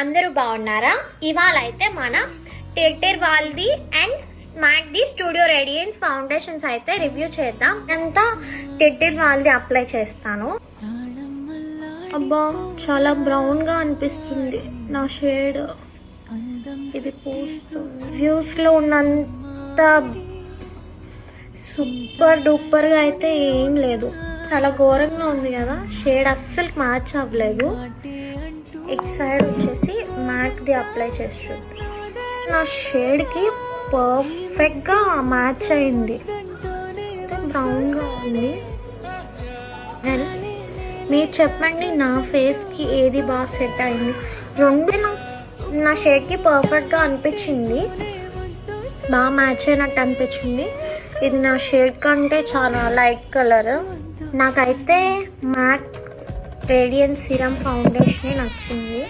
అందరూ బాగున్నారా? ఇవాళ అయితే మన టేటర్ వాళ్ళది and smack the studio radiance foundations అయితే రివ్యూ చేద్దాం. అంతా టేటర్ వాళ్ళది అప్లై చేస్తాను. అబ్బా చాలా బ్రౌన్ గా అనిపిస్తుంది నా షేడ్. ఇది వ్యూస్ లో ఉన్నంత సూపర్ డూపర్ గా అయితే ఏం లేదు, చాలా ఘోరంగా ఉంది కదా. షేడ్ అస్సలు మ్యాచ్ అవ్వలేదు. ఇటు సైడ్ వచ్చేసి మ్యాట్ ది అప్లై చేసి చూద్దాం. నా షేడ్ కి పర్ఫెక్ట్ గా మ్యాచ్ అయింది. బ్రౌన్ గా ఉంది. మీరు చెప్పండి నా ఫేస్ కి ఏది బాగా సెట్ అయింది? రెండు నా షేడ్ కి పర్ఫెక్ట్ గా అనిపించింది, బాగా మ్యాచ్ అయినట్టు అనిపించింది. ఇది నా షేడ్ కంటే చాలా లైట్ కలర్. నాకైతే మ్యాక్ రేడియన్స్ సీరం ఫౌండేషన్ నచ్చింది.